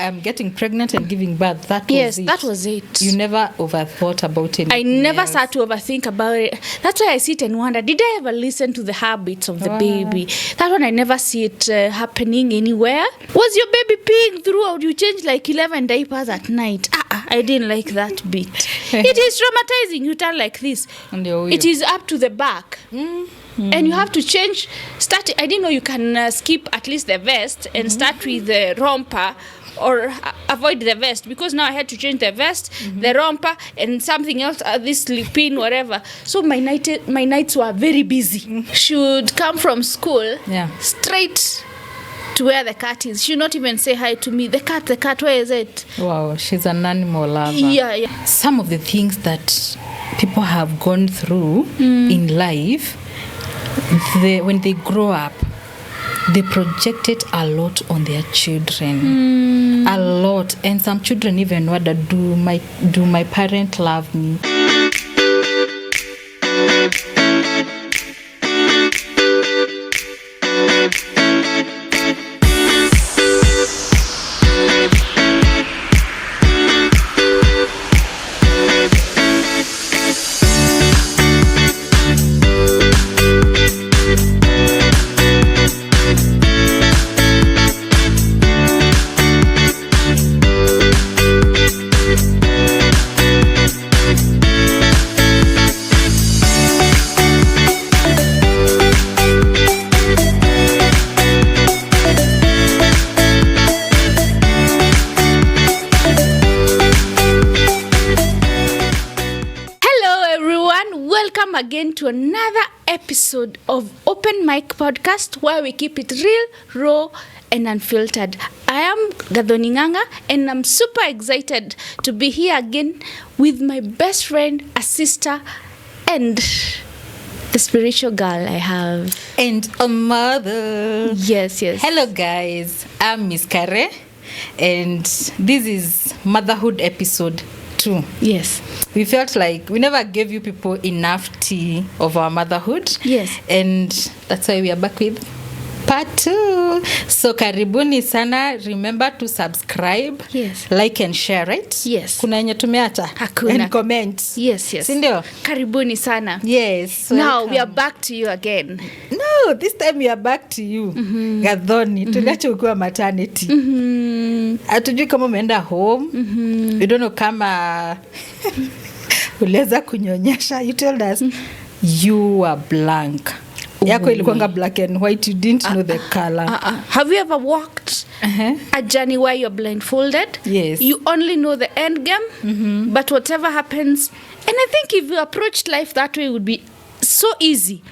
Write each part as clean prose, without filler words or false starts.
I'm getting pregnant and giving birth. That was it. You never overthought about it. I never start to overthink about it. That's why I sit and wonder, did I ever listen to the habits of the baby? That one, I never see it happening anywhere. Was your baby peeing throughout? You changed like 11 diapers at night. I didn't like that bit. It is traumatizing. You turn like this. It is up to the back. And you have to change. I didn't know you can skip at least the vest and start with the romper, or avoid the vest, because now I had to change the vest, the romper, and something else, this slip-in, whatever. So my nights were very busy. She would come from school straight to where the cat is. She would not even say hi to me. The cat, where is it? Wow, she's an animal lover. Yeah. Some of the things that people have gone through in life, when they grow up, they project it a lot on their children. A lot. And some children even wonder, do my parent love me? Again to another episode of Open Mic Podcast, where we keep it real, raw, and unfiltered. I am Gadhoni Nganga, and I'm super excited to be here again with my best friend, a sister, and the spiritual girl I have. And a mother. Yes. Hello guys, I'm Miss Kare, and this is Motherhood episode 2. Yes. We felt like we never gave you people enough tea of our motherhood. Yes. And that's why we are back with part 2. So karibuni sana. Remember to subscribe. Yes. Like and share, right? Yes. Kuna yenye tumeacha? Hakuna. And comment. Yes. Sindio? Karibuni sana. Yes. Now we are back to you again. No, this time we are back to you. Gadhoni. Tuliacha ukiwa maternity. Hatujui kama umeenda home. We don't know kama uliweza kunyonyesha. You told us you were blank. Yako ilikuwanga black and white. You didn't know the color. Have you ever walked a journey where you're blindfolded? Yes. You only know the end game, but whatever happens. And I think if you approached life that way, it would be so easy.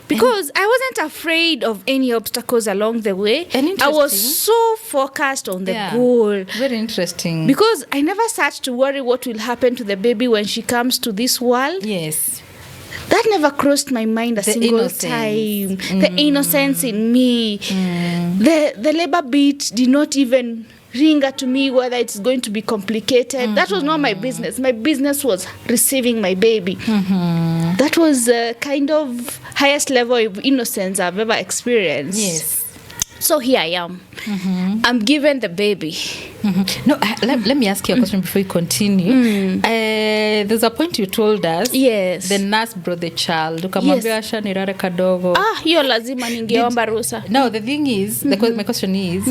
Because I wasn't afraid of any obstacles along the way. I was so focused on the goal. Very interesting. Because I never sat to worry what will happen to the baby when she comes to this world. Yes. That never crossed my mind a single time. The innocence in me. The labor beat did not even ring to me whether it's going to be complicated. That was not my business. My business was receiving my baby. That was kind of highest level of innocence I've ever experienced. Yes. So here I am. I'm given the baby. No, let me ask you a question before you continue. There's a point you told us. Yes. The nurse brought the child. Ukamwambia asha nirare kadogo. Hiyo lazima ningeomba ruhusa. No, the thing is, my question is,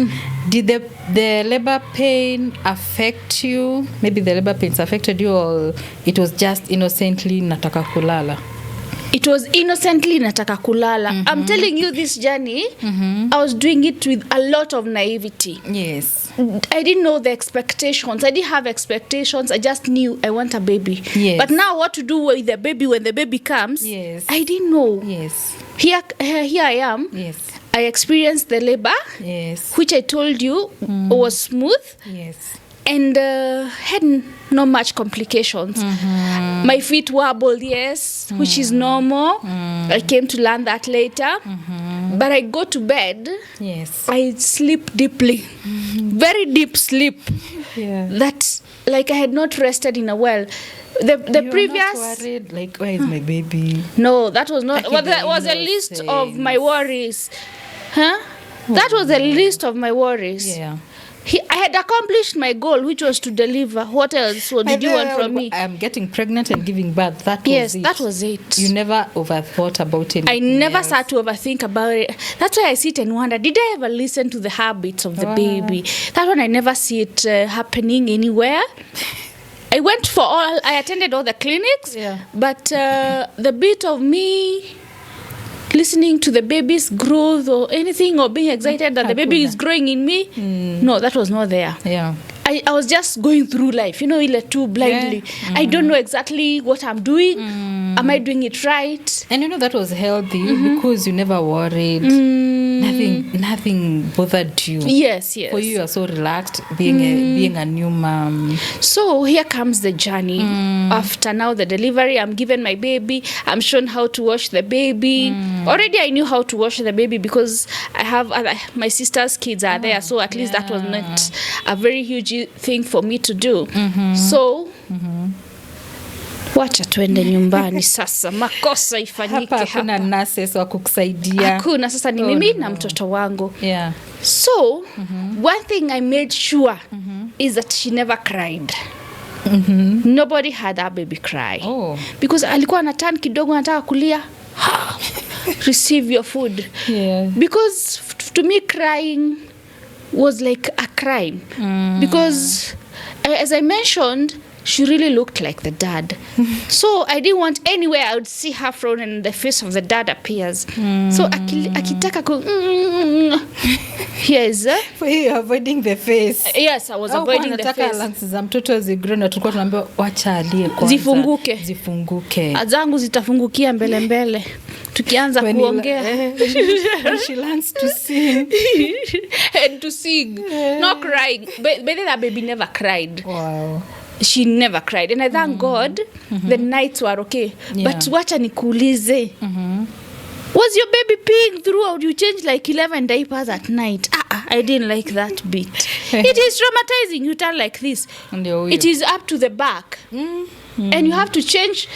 did the labor pain affect you? Maybe the labor pains affected you, or it was just innocently nataka kulala? It was innocently nataka kulala. I'm telling you, this journey, I was doing it with a lot of naivety. Yes. I didn't know the expectations. I didn't have expectations. I just knew I want a baby. Yes. But now what to do with the baby when the baby comes, yes, I didn't know. Yes. Here I am. Yes. I experienced the labor, yes, which I told you was smooth. Yes. And had no much complications. My feet wobbled, yes, which is normal. I came to learn that later. But I go to bed. Yes. I sleep deeply. Very deep sleep. Yeah. That, like, I had not rested in a while. The you previous... Not worried? Like, where is my baby? No, that was not... Well, that was a list of my worries. That was a list of my worries. Yeah. I had accomplished my goal, which was to deliver. What else? What did you want from me? I'm getting pregnant and giving birth. That was it. That was it. You never overthought about it. I never sat to overthink about it. That's why I sit and wonder, did I ever listen to the habits of the baby? That one I never see it happening anywhere. I attended all the clinics, but the bit of me listening to the baby's growth or anything, or being excited that the baby is growing in me, no, that was not there. I was just going through life, too blindly. I don't know exactly what I'm doing. Am I doing it right? And that was healthy because you never worried. Nothing bothered you. Yes. For you are so relaxed being a new mom. So here comes the journey. After now the delivery, I'm given my baby. I'm shown how to wash the baby. Already I knew how to wash the baby because I have my sister's kids are there. So at least that was not a very huge thing for me to do. So wacha tuende nyumbani sasa, makosa ifanyike hapa. Hakuna nurses wa kukusaidia. Hakuna, sasa ni mimi na mtoto wangu. So one thing I made sure is that she never cried. Nobody had that baby cry. Because alikuwa anatan kidogo anataka kulia. Receive your food. Because to me crying was like a crime. Because as I mentioned, she really looked like the dad. So I didn't want anywhere I would see her frown and the face of the dad appears. So akitaka yes. For you avoiding the face. Yes, I was avoiding the face. Lungs za mtoto zigrow na tulikuwa tunaambiwa wacha alie kwanza. Zifunguke. Azangu zitafungukia mbele. Tukianza kuongea. She learns to sing. And to sing. Not crying. But that baby never cried. Wow. She never cried. And I thank God the nights were okay. But wacha nikuulize. Was your baby peeing throughout? You changed like 11 diapers at night. I didn't like that bit. It is traumatizing. You turn like this. It is up to the back. And you have to change.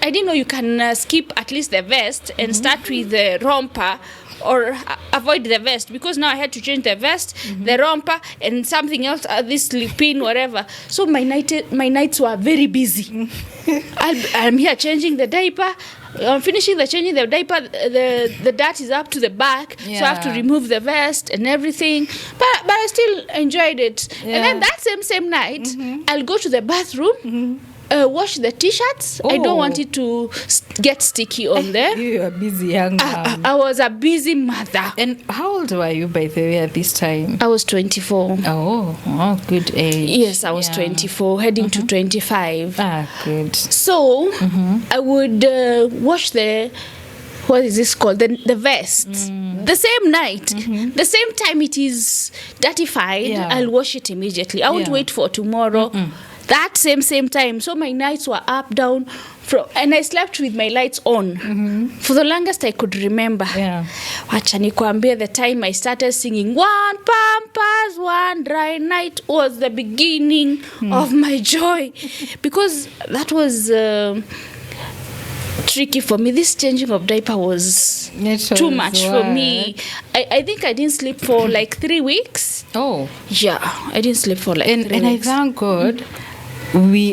I didn't know you can skip at least the vest and start with the romper or avoid the vest, because now I had to change the vest, the romper, and something else, this slip-in, whatever. So my nights were very busy. I'm here changing the diaper. I'm finishing changing the diaper. The dirt is up to the back, so I have to remove the vest and everything. But I still enjoyed it. And then that same night, I'll go to the bathroom. Wash the t-shirts. I don't want it to get sticky on there. You are busy young mom. I was a busy mother. And how old were you, by the way, at this time? I was 24. Oh, good age. Yes, I was 24, heading to 25. Good. So I would wash what is this called? The vest. The same night. The same time it is dirtified, I'll wash it immediately. I won't wait for tomorrow. That same time. So my nights were up, down, and I slept with my lights on for the longest I could remember. Wacha nikwambie, the time I started singing One Pampers, One Dry Night was the beginning of my joy. Because that was tricky for me. This changing of diaper was too much for me. I think I didn't sleep for like 3 weeks. Yeah, I didn't sleep for like 3 weeks. And I thank God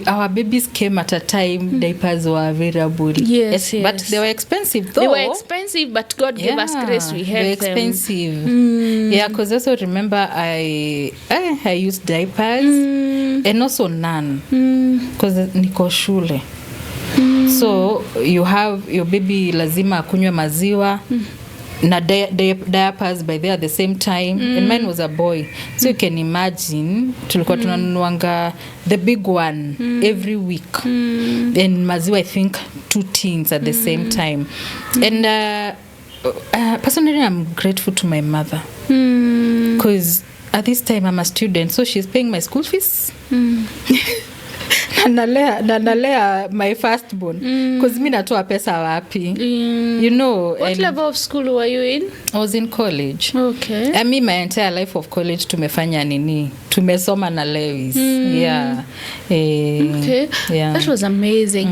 our babies came at a time diapers were available. Yes. But they were expensive though. They were expensive, but God gave us grace. We had them. Expensive. Yeah, because also remember I used diapers and also none because niko shule. So you have your baby lazima akunywe maziwa na diapers by there at the same time, and mine was a boy. So you can imagine tulikuwa tunanunuanga the big one every week, and maziwa I think 2 tins at the same time. And personally I'm grateful to my mother because at this time I'm a student, so she's paying my school fees. Nalea my firstborn because mi natoa pesa wapi. What level of school were you in? I was in college. Okay. I mean, my entire life of college tumefanya nini, tumesoma na Lewis. Okay. That was amazing.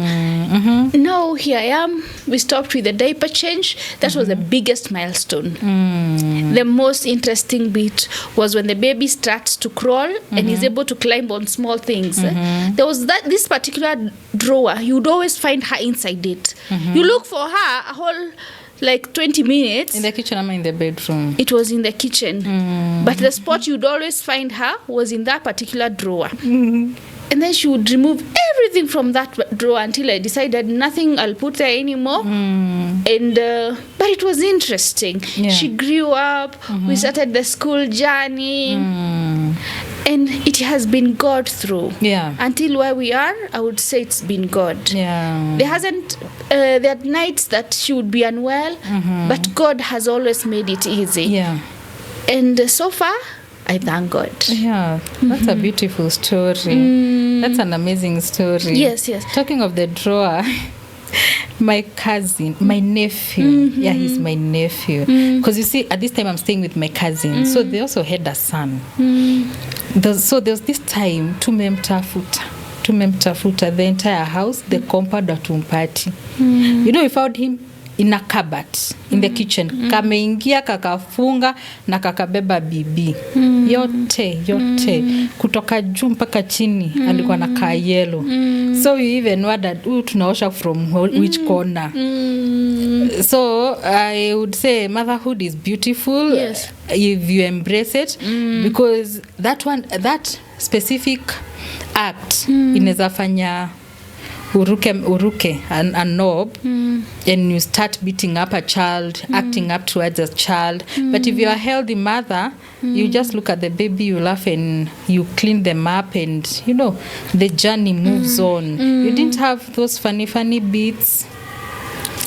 Now here I am we stopped with the diaper change. That was the biggest milestone. The most interesting bit was when the baby starts to crawl and is able to climb on small things. There was this particular drawer. You would always find her inside it. You look for her a whole like 20 minutes. In the kitchen or in the bedroom? It was in the kitchen. But the spot you'd always find her was in that particular drawer. And then she would remove everything from that drawer until I decided nothing I'll put there anymore. And but it was interesting. Yeah. She grew up. We started the school journey. And it has been God through. Yeah. Until where we are, I would say it's been God. Yeah. There are nights that she would be unwell, but God has always made it easy. Yeah. And so far, I thank God. Yeah, that's a beautiful story. That's an amazing story. Yes. Talking of the drawer, my cousin, my nephew, yeah, he's my nephew. Because you see, at this time I'm staying with my cousin, so they also had a son. So there was this time, tumemtafuta the entire house, the compound atumpati. You know, we found him in a cupboard in the kitchen. Kameingia kakafunga na kakabeba bibi. Yote kutoka juu mpaka chini alikuwa na kaa yellow. So we even wondered tunaosha from which corner. So I would say motherhood is beautiful. Yes. If you embrace it, because that specific act inaweza fanya uruke a knob, and you start beating up a child, acting up towards a child. But if you're a healthy mother, you just look at the baby, you laugh and you clean them up, and you know the journey moves on. You didn't have those funny bits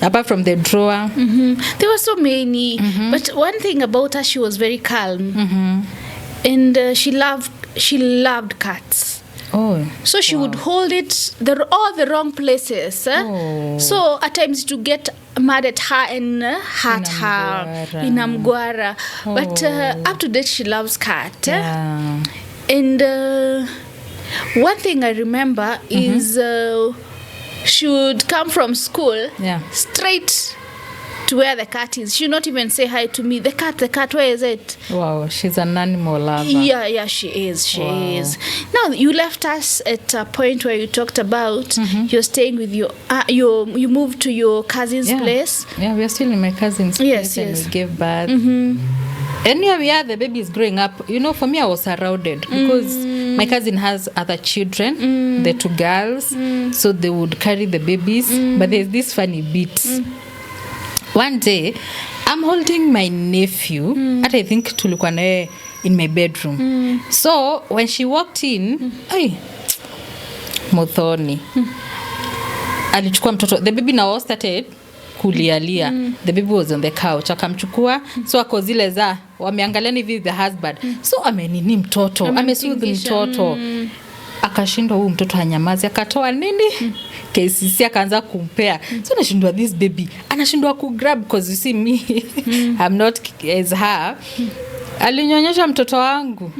apart from the drawer. There were so many, but one thing about her, she was very calm, and she loved cats. Oh, so she would hold it all the wrong places. So at times to get mad at her and hurt her in Amgwara. But up to date, she loves cat. Yeah. And one thing I remember is she would come from school straight to where the cat is. She would not even say hi to me. The cat, where is it? Wow, she's an animal lover. Yeah, she is. She is. Now, you left us at a point where you talked about you're staying with your, you moved to your cousin's place. Yeah, we're still in my cousin's place, and we gave birth. And here we are, the baby is growing up. You know, for me, I was surrounded because my cousin has other children, the 2 girls, so they would carry the babies. But there's this funny bit. One day, I'm holding my nephew, and I think tulikuwa naye in my bedroom. So when she walked in, Mothoni, alichukua mtoto. The baby now started kulialia. The baby was on the couch. Akamchukua, so ako zile za wameangaliana hivi the husband. So amenini mtoto, amesoothe mtoto. Akashindwa huyu mtoto hanyamazi, akatoa nini? KCC akaanza kumpea. So nashindwa this baby anashindwa ku grab, because you see me I'm not as her. Alinyonyesha mtoto wangu.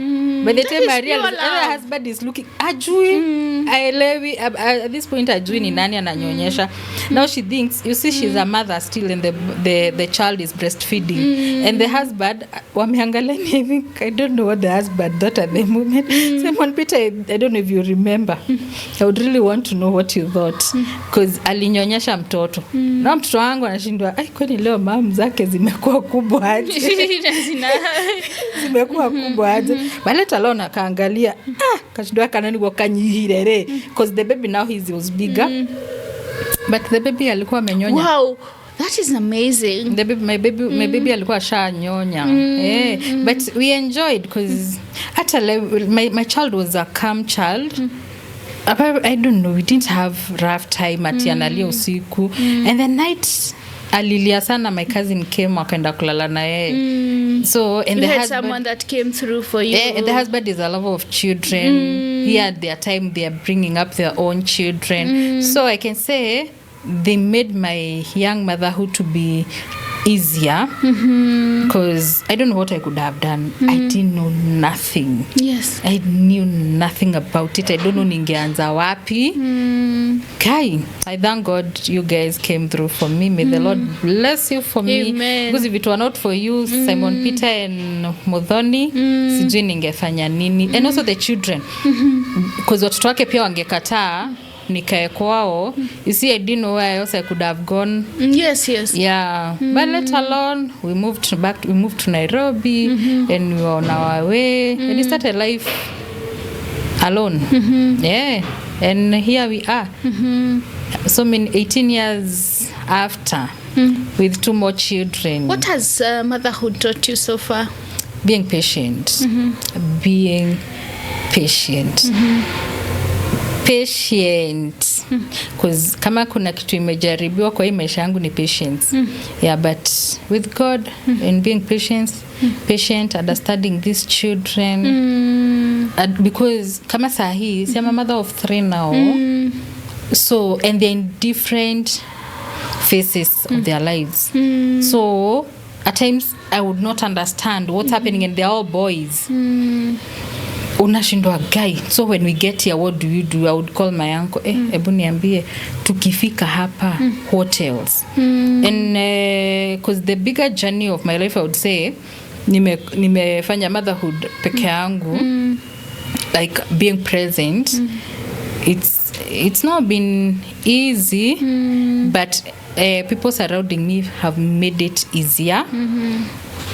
By the time I realized the husband is looking, ajui, aelewi, at this point ajui ni nani ananyonyesha. Now she thinks, you see, she's a mother still, and the child is breastfeeding. And the husband, wameangalia, I don't know what the husband thought at the moment. Simon Peter, I don't know if you remember. I would really want to know what you thought. Because alinyonyesha mtoto. Na mtoto wangu anashindwa, kwani leo mama zake zimekuwa kubwa aje? Zimekuwa kubwa aje? Baleta leo nakaangalia, kashindwa kanani kwa kanyihirere, because the baby now he was bigger. But the baby alikuwa amenyonya. Wow, that is amazing. My baby alikuwa shanyonya. But we enjoyed, because at a level, my child was a calm child. I don't know, we didn't have rough time at analia usiku. And the night alilia sana, my cousin came akaenda kulala na yeye. So and you the had husband, someone that came through for you. And the husband is a lover of children. He had their time, they are bringing up their own children. So I can say they made my young motherhood to be easier because I don't know what I could have done. I didn't know nothing. Yes. I knew nothing about it. I don't know ningeanza wapi. Kai, I thank God you guys came through for me. May the Lord bless you for Amen. me. Because if it were not for you, Simon Peter and Muthoni, sijui ningefanya nini. And also the children. Because watoto wake pia wangekataa nikae kwao. You see, I didn't know where else I could have gone. Yes. Yeah. But let alone, we moved to Nairobi and we were on our way. And we started life alone. Yeah. And here we are. So many 18 years after with 2 more children. What has motherhood taught you so far? Being patient. Being patient. Patient. Because kama kuna kitu imejaribiwa kwa hii maisha yangu ni patience. Yeah, but with God and being patient, understanding these children. Because kama sahi, I'm a mother of 3 now. So, and they're in different phases of their lives. So, at times, I would not understand what's happening, and they're all boys. Unashindwa guy. So when we get here, what do you do? I would call my uncle, ebu niambie tukifika hapa, what else? And because the bigger journey of my life, I would say, nimefanya motherhood peke yangu, like being present. It's not been easy, but people surrounding me have made it easier.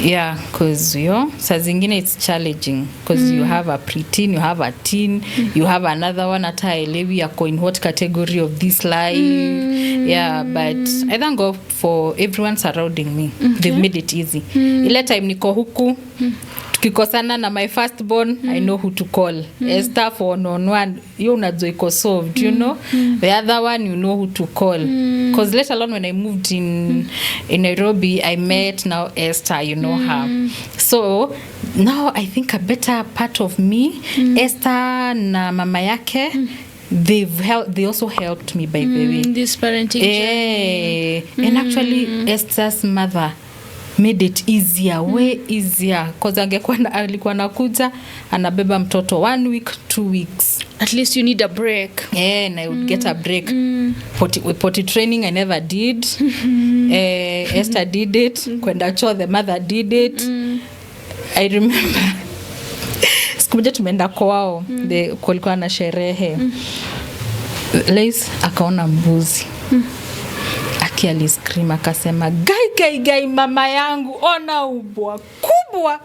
Yeah, because saa zingine it's challenging because you have a preteen, you have a teen, you have another one hata elewi yako in what category of this life. Yeah, but I thank God for everyone surrounding me. They've made it easy. Ile time niko huku tukikosana na my firstborn, I know who to call. Esther for one, you unajua iko solved, you know. The other one, you know who to call. Because later on when I moved in Nairobi, I met now Esther, you know her. So now I think a better part of me, Esther na mama yake, they also helped me, by the way. This parenting journey. And actually Esther's mother made it easier, way easier, because alikuwa nakuja anabeba mtoto 1 week, 2 weeks. At least you need a break. Yeah, and I would get a break. With potty training, I never did. Esther did it. Kwenda choo, the mother did it. I remember siku moja tumeenda kwao, kulikuwa na sherehe. Lace akaona mbuzi. Aliscream akasema gai mama yangu, ona ubwa kubwa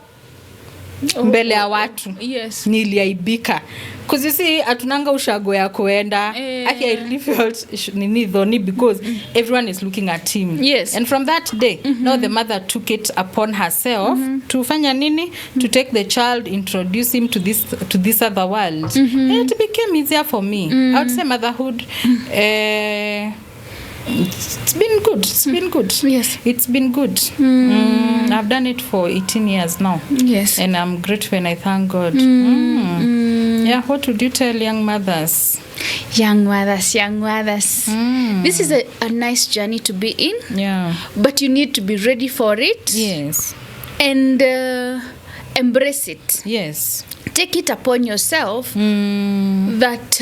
mbele ya watu. Yes. Niliaibika because you see atunanga ushago ya kuenda. I really felt nini dhoni because everyone is looking at him. Yes. And from that day, now the mother took it upon herself to fanya nini, to take the child, introduce him to this other world. And it became easier for me. I would say motherhood it's been good. Yes. It's been good. I've done it for 18 years now. Yes. And I'm grateful and I thank God. Yeah, what would you tell young mothers? Young mothers. This is a nice journey to be in. Yeah. But you need to be ready for it. Yes. And embrace it. Yes. Take it upon yourself that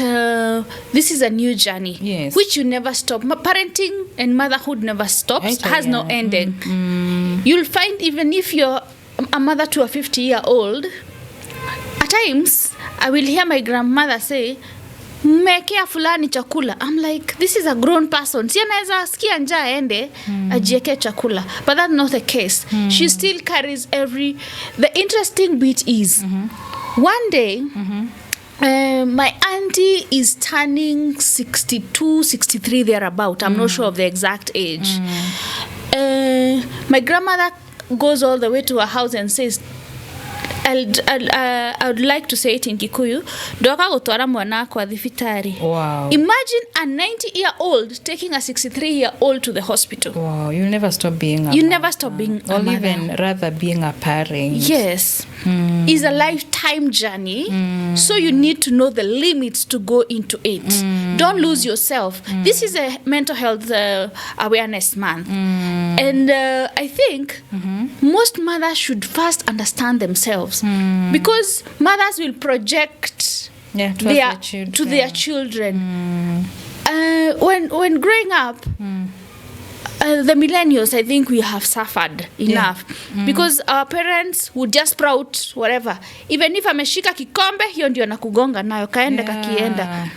this is a new journey. Yes. Which you never stop. Parenting and motherhood never stops. Has no ending. You'll find even if you're a mother to a 50-year-old, at times I will hear my grandmother say, mmekea fulani chakula. I'm like, this is a grown person. Si anaweza sikia njaa ende ajieke chakula. But that's not the case. She still carries the interesting bit is one day my auntie is turning 62, 63 thereabout. I'm not sure of the exact age. My grandmother goes all the way to her house and says, I would like to say it in Kikuyu, ndoka gutwara mwana kwa thibitari. Wow. Imagine a 90-year-old taking a 63-year-old to the hospital. Wow, you'll never stop being a You mother. never stop being a Or mother. even rather being a parent. Yes. It's a lifetime journey. So you need to know the limits to go into it. Don't lose yourself. This is a mental health awareness month. And I think most mothers should first understand themselves. Because mothers will project to their children. When growing up, the millennials, I think we have suffered enough because our parents would just sprout whatever. Even if ameshika kikombe, hiyo ndio nakugonga nayo kaende kakienda.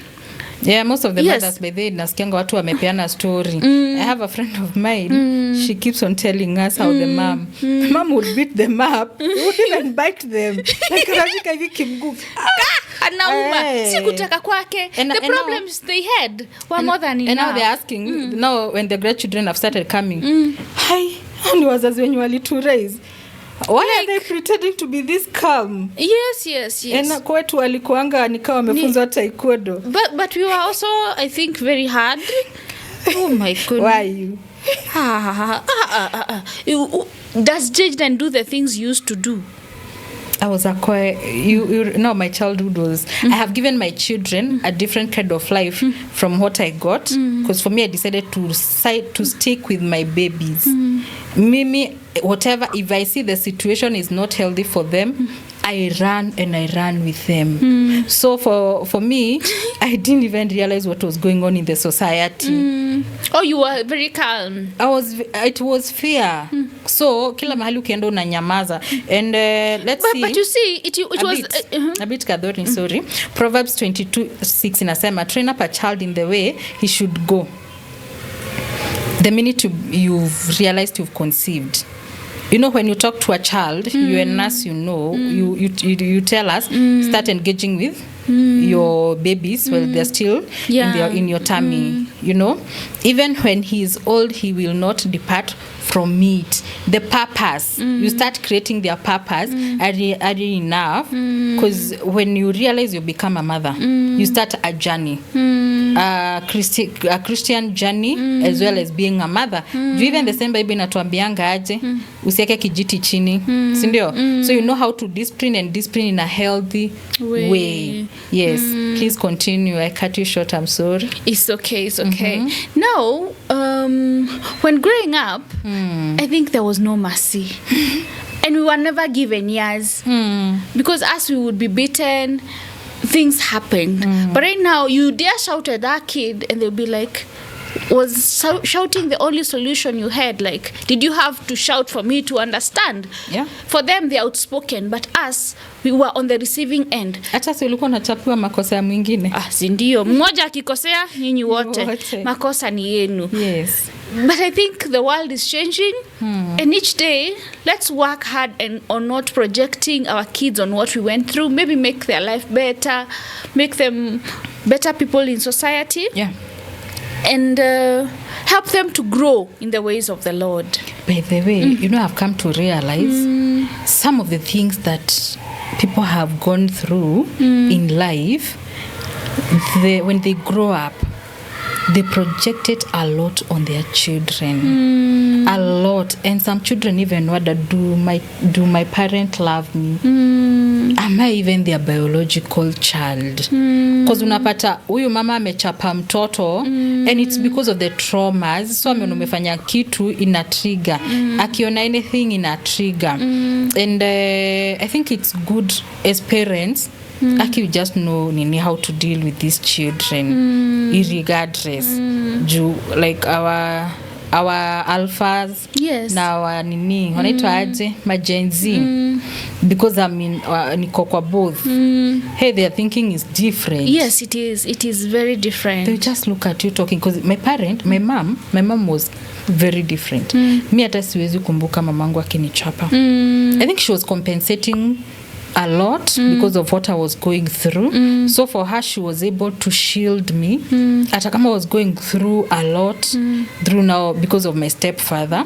Yeah, most of the mothers by the nasikianga watu wamepeana story. I have a friend of mine, she keeps on telling us how the mom would beat them up, would even bite them. Like Rafika hivi kimguu. Anauma. Si kutaka kwake. The problems they had were more than enough. And now they're asking, now when the grandchildren have started coming, hi, and wazazi wenye walitu raise. Why are they pretending to be this calm? Yes. And kwetu walikuanga nikawa wamefunzwa taekwondo. But we were also, I think, very hard. Oh my goodness. Why you? Does children do the things you used to do? I was a you know, my childhood was I have given my children a different kind of life from what I got, because for me I decided to stick with my babies. Mimi, whatever, if I see the situation is not healthy for them, I run with them. So for me, I didn't even realize what was going on in the society. Oh, you were very calm. It was fear. So kila mahali ukienda unanyamaza. And let's see. But you see, it was a bit kadhori, sorry. Proverbs 22:6 inasema, train up a child in the way he should go. The minute you've realized you've conceived. You know, when you talk to a child, you're a nurse, you know, you tell us, start engaging with your babies while they're still in your tummy, you know. Even when he's old, he will not depart from it. The purpose, you start creating their purpose early enough, because when you realize you become a mother, you start a journey. A Christian journey as well as being a mother. Even the same Bible inatuambianga aje usiweke kijiti chini, si ndio? So you know how to discipline in a healthy way. Yes, please continue. I cut you short, I'm sorry. It's okay. Now, when growing up, I think there was no mercy. And we were never given years. Because as we would be beaten, things happened. But right now, you dare shout at that kid and they'll be like, was shouting the only solution you had? Like, did you have to shout for me to understand? Yeah. For them, they're outspoken. But us, we were on the receiving end. Hata si ulikuwa unachapiwa makosa mwingine. Si ndio. Mmoja akikosea, nyinyi wote. Makosa ni yenu. Yes. But I think the world is changing. And each day, let's work hard on not projecting our kids on what we went through. Maybe make their life better. Make them better people in society. Yeah. And help them to grow in the ways of the Lord. By the way, you know, I've come to realize some of the things that people have gone through in life, when they grow up, they projected a lot on their children. A lot. And some children even wonder, do my parent love me? Am I even their biological child? Because unapata huyu mama amechapa mtoto and it's because of the traumas. So umefanya kitu ina trigger. Akiona anything ina trigger. And I think it's good as parents, you just know how to deal with these children, irregardless. Like our alphas, yes, na our wanaitwa aje majenzi, because I mean niko kwa both. Hey, their thinking is different. Yes, it is very different. They just look at you talking, because my mom was very different. Mi hata siwezi kumbuka mamangu akinichapa. I think she was compensating a lot because of what I was going through. So for her, she was able to shield me. Hata kama I was going through a lot through now because of my stepfather,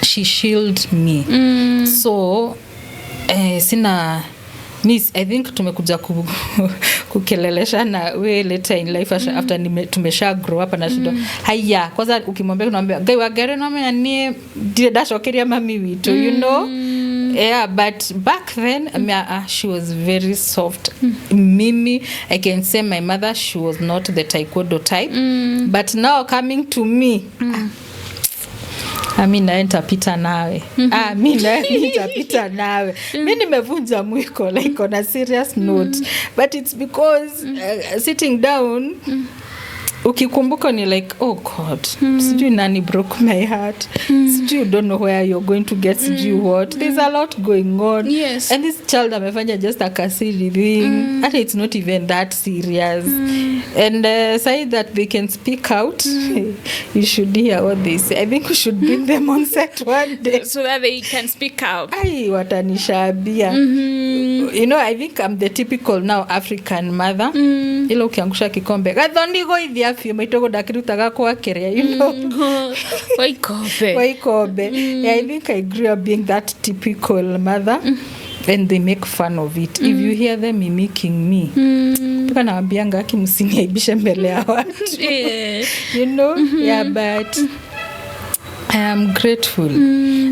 she shielded me. So Sina Nis, I think tumekuja kukeleleshana we later in life after tumesha grow up na shido. Haya, kwanza ukimwambia unaambia gai wagere no me ni dashokeria mami witu, you know. Yeah, but back then she was very soft. Mimi, I can say my mother, she was not the taekwondo type. But now coming to me, mimi nitapita nawe. Mimi nitapita nawe. Mimi nimevunja mwiko like on a serious note. But it's because sitting down ukikumbuka ni like, oh God, sijui nani broke my heart. Sijui you don't know where you're going to get, sijui what. There's a lot going on. Yes. And this child amefanya just a kasiri thing. And it's not even that serious. And say that they can speak out. You should hear what they say. I think we should bring them on set one day. So that they can speak out. Ai, watanishabia. You know, I think I'm the typical now African mother. Ilo ukiangusha kikombe. Gathoni go idhi afio maitogo dakirutaga kwa kerea, you know. Waikobe. Yeah, I think I grew up being that typical mother. And they make fun of it. If you hear them mimicking me, pika naambianga aki msiniaibishe mbele ya watu. You know? Yeah, but I am grateful.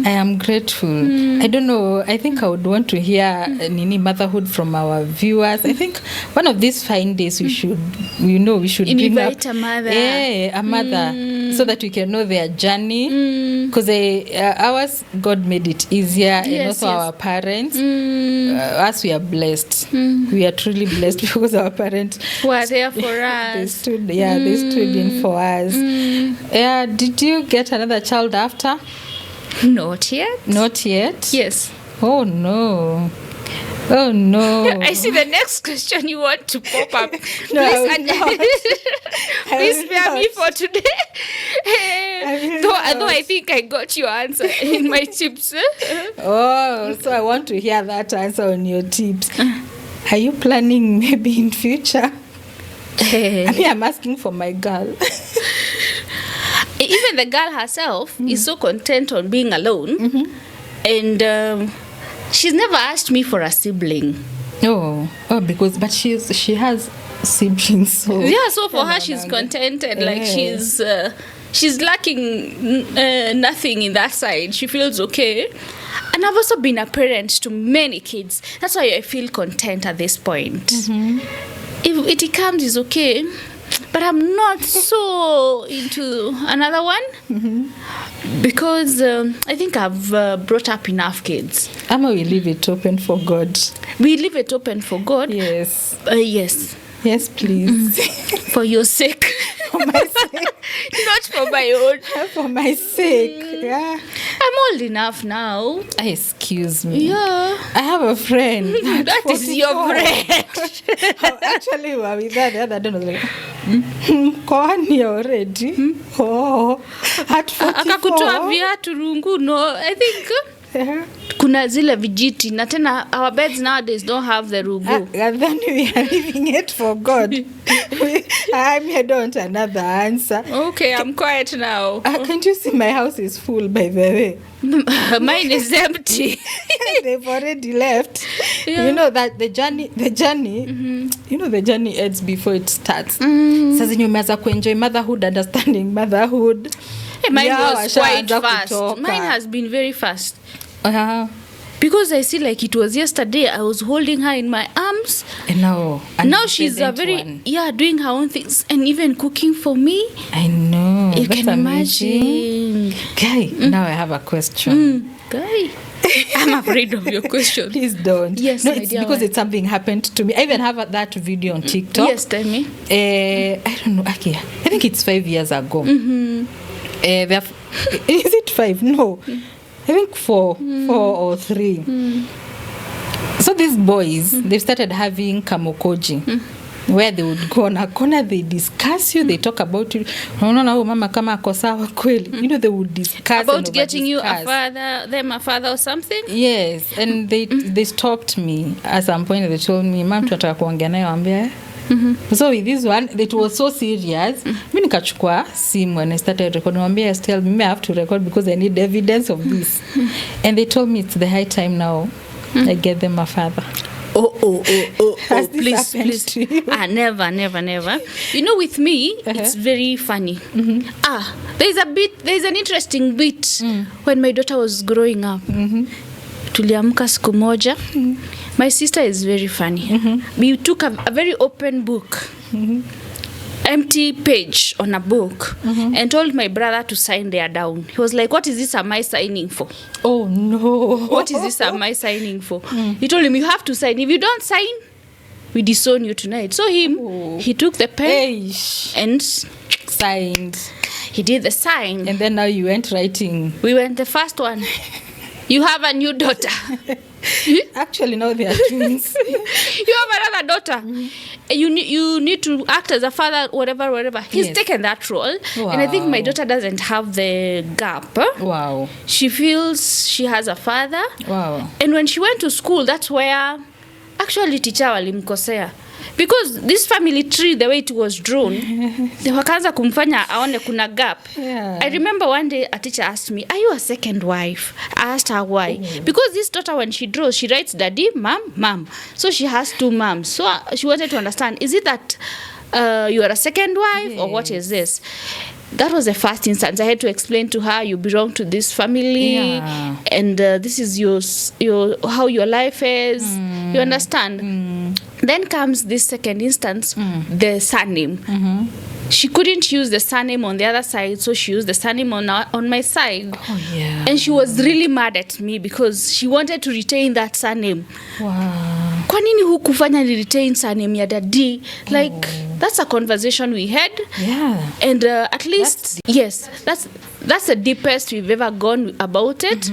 I don't know. I think I would want to hear Nini motherhood from our viewers. I think one of these fine days we should invite bring up a mother. Yeah, a mother, so that we can know their journey. Because ours, God made it easier, and also our parents. Us, we are blessed. We are truly blessed because our parents were there for us. They stood in for us. Yeah. Did you get another child after? Not yet. Yes. Oh no. I see the next question you want to pop up. Please spare me for today. Though I think I got your answer in my tips. Oh, so I want to hear that answer on your tips. Are you planning maybe in future? I'm asking for my girl. Even the girl herself is so content on being alone. And she's never asked me for a sibling. Oh, but she has siblings. So yeah, so for her she's contented. Like she's lacking nothing in that side. She feels okay. And I've also been a parent to many kids. That's why I feel content at this point. If it comes, it's okay. But I'm not so into another one because I think I've brought up enough kids. Ama we leave it open for God. We leave it open for God? Yes. Yes. Yes, please. For your sake. For my sake. Not for my own. For my sake. Yeah. I'm old enough now. Excuse me. Yeah. I have a friend. That is your friend. Actually, with that, the other day was like, Kwani already? Oh, at 44. Akakutoa viatu rungu. No, I think kuna zile vijiti na tena our beds nowadays don't have the rugu. And then we are leaving it for God. I don't want another answer. Okay, I'm quiet now. Can't you see my house is full, by the way? Mine is empty. They've already left. Yeah. You know that the journey you know the journey ends before it starts. Sasa umeanza kuenjoy motherhood, understanding motherhood. Hey, mine was quite fast. Mine has been very fast. Because I see like it was yesterday, I was holding her in my arms. And now she's doing her own things and even cooking for me. I know. You can imagine. Guy, now I have a question. Guy, I'm afraid of your question. Please don't. Yes, no, it's because it's something happened to me. I even have that video on TikTok. Yes, tell me. I don't know. Okay, I think it's 5 years ago. Is it 5? No. I think 4 or 3. So these boys, they've started having kamokoji, where they would go on a corner, they discuss you, they talk about you. Mama kama ako sawa kweli. You know, they would discuss about getting you a father or something. Yes, and they stopped me at some point. They told me, "Mom, tunataka kuongea naye." Ambia. So with this one, it was so serious. Mimi nikachukua simu and I started recording. I have to record because I need evidence of this. And they told me it's the high time now I get them a father. Oh, Has this please, happened please. to you? Never. You know, with me, it's very funny. There's an interesting bit when my daughter was growing up. Tuliamka siku moja. My sister is very funny. We took a very open book. Empty page on a book and told my brother to sign there down. He was like, what is this am I signing for? Oh no. What is this am I signing for? He told him, you have to sign. If you don't sign, we disown you tonight. So he took the pen and signed. He did the sign. And then now you went writing. We went the first one. You have a new daughter. Actually, now they are twins. You have another daughter. You need to act as a father, whatever. He's taken that role. Wow. And I think my daughter doesn't have the gap. Wow. She feels she has a father. Wow. And when she went to school, that's where actually teacher walimkosea. Because this family tree, the way it was drawn, they wakaanza kumfanya aone kuna gap. Yeah. I remember one day a teacher asked me, are you a second wife? I asked her why. Because this daughter, when she draws, she writes daddy, mom. So she has 2 moms. So she wanted to understand, is it that you are a second wife or what is this? That was the first instance. I had to explain to her, you belong to this family, and this is your how your life is. You understand? Then comes this second instance, the surname. She couldn't use the surname on the other side, so she used the surname on my side. Oh, yeah. And she was really mad at me because she wanted to retain that surname. Wow. Kwa nini hukufanya ni retain surname ya daddy? Like, that's a conversation we had. Yeah. And at least, yes, that's the deepest we've ever gone about it.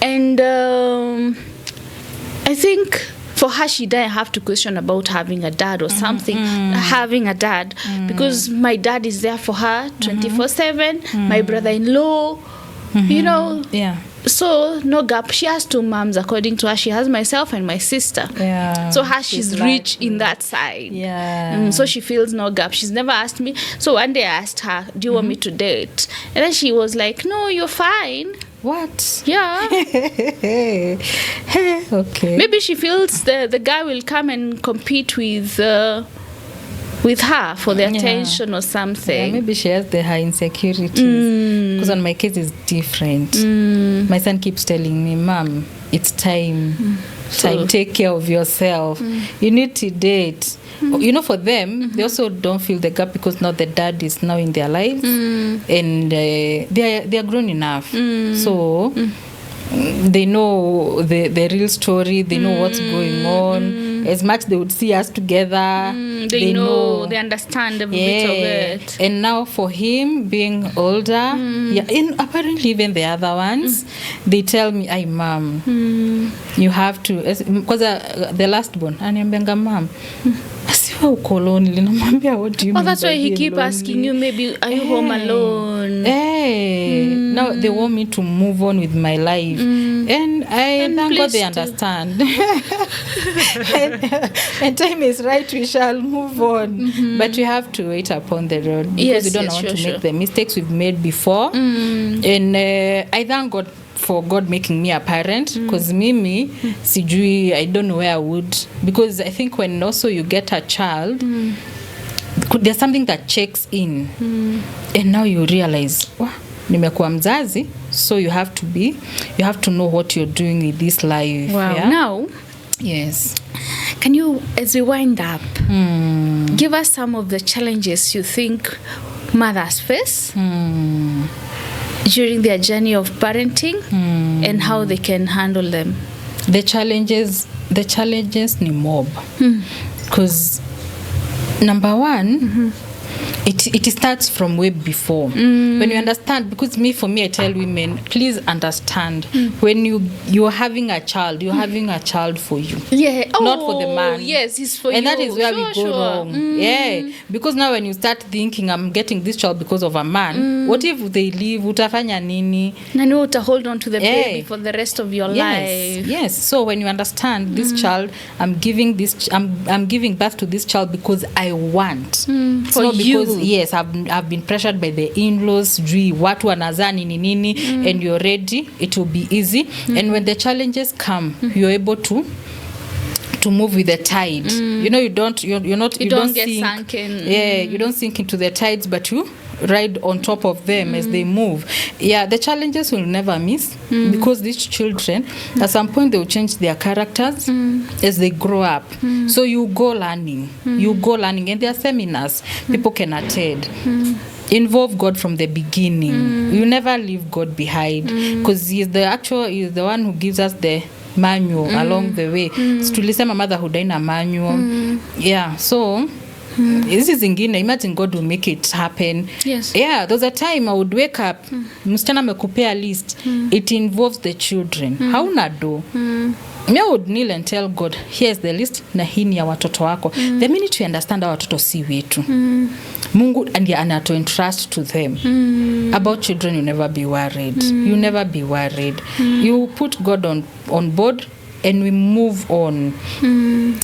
And I think for her, she didn't have to question about having a dad or something, having a dad, because my dad is there for her 24/7, my brother-in-law, you know. Yeah. So, no gap. She has 2 moms, according to her. She has myself and my sister. Yeah. So, she's rich in that side. Yeah. So, she feels no gap. She's never asked me. So, one day I asked her, do you want me to date? And then she was like, no, you're fine. What? Yeah. Okay. Maybe she feels the guy will come and compete with her for the attention or something. Yeah, maybe she has her insecurities. Because on my case it's different. My son keeps telling me, Mom, it's time. Take care of yourself. You need to date. You know, for them, they also don't feel the gap because now the dad is now in their lives, and they are grown enough. So they know the real story. They know what's going on. As much they would see us together, they know, they understand a bit of it. And now for him being older, and apparently even the other ones, they tell me, "Ay, Mom, you have to," because the last born, ananiambia, Mom, asiwa uko lonely. Namwambia, what do you mean? That's why he being keep lonely? asking you, maybe are you home alone? Now they want me to move on with my life, and thank God they understand. and time is right, we shall move on, but we have to wait upon the road, because we don't want to make the mistakes we've made before. And I thank God for God making me a parent, because mimi sijui, I don't know where I would, because I think when also you get a child, there's something that checks in, and now you realize, nimekuwa mzazi, so you have to know what you're doing with this life. Wow. Yeah? Now, yes, can you, as we wind up, give us some of the challenges you think mothers face during their journey of parenting, and how they can handle them? The challenges ni mob, because number one, it starts from way before. When you understand, because for me I tell women, please understand, when you're having a child, you're having a child for you, not for the man. Yes, it's for you. And that is where we go wrong. Yeah, because now when you start thinking, I'm getting this child because of a man, what if they leave? Utafanya nini? And you to hold on to the baby for the rest of your life. Yes. So when you understand, this child, I'm giving birth to this child because I want. For not you. Because yes, I've been pressured by the in-laws, watu wanazaa nini and you're ready, it will be easy. And when the challenges come, you're able to move with the tide. You know, you don't get sink, sunken. Yeah, you don't sink into the tides, but you ride on top of them as they move. Yeah, the challenges will never miss because these children at some point they will change their characters as they grow up. So you go learning, and there are seminars people can attend. Involve God from the beginning. You never leave God behind because he's the one who gives us the manual along the way. So tulisema motherhood haina manual. Yeah, so hizi zingine, imagine God will make it happen. Yes. Yeah, there's a time I would wake up, msichana amekupea list, it involves the children. Hauna do. Me, I would kneel and tell God, here's the list, na hii ni ya watoto wako. The minute you understand our watoto si wetu, Mungu ndiye anato entrust to them. About children, you never be worried. You never be worried. You put God on board and we move on.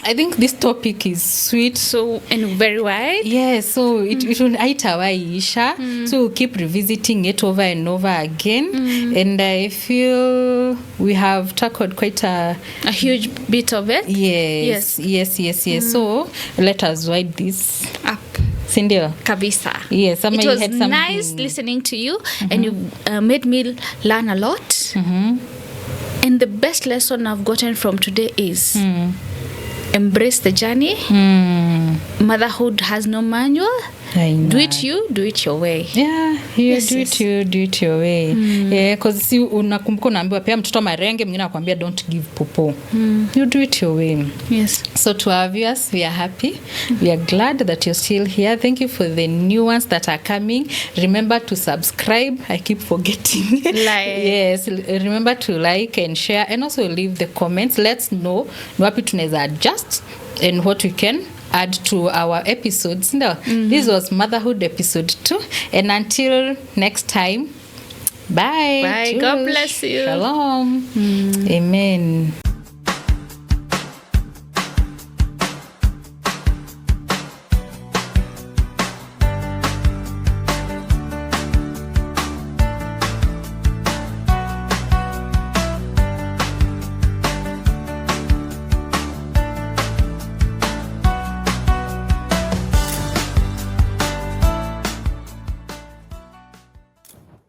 I think this topic is sweet. So, and very wide. Yes, so it will haitawaisha. So we'll keep revisiting it over and over again. And I feel we have tackled quite a huge bit of it. Yes. So let us write this up. Sindio? Kabisa. Yes, it was nice listening to you, and you made me learn a lot. And the best lesson I've gotten from today is embrace the journey. Motherhood has no manual. Do it your way. Yeah, do it your way. Yeah, because si unakumbuka unaambiwa pia mtoto marenge, mwingine anakuambia don't give popo. You do it your way. Yes. So to our viewers, we are happy. We are glad that you're still here. Thank you for the new ones that are coming. Remember to subscribe. I keep forgetting. Yes, remember to like and share, and also leave the comments. Let's know ni wapi tunaweza adjust and what we can add to our episodes. No, this was Motherhood episode 2, and until next time, bye. God bless you. Shalom. Amen.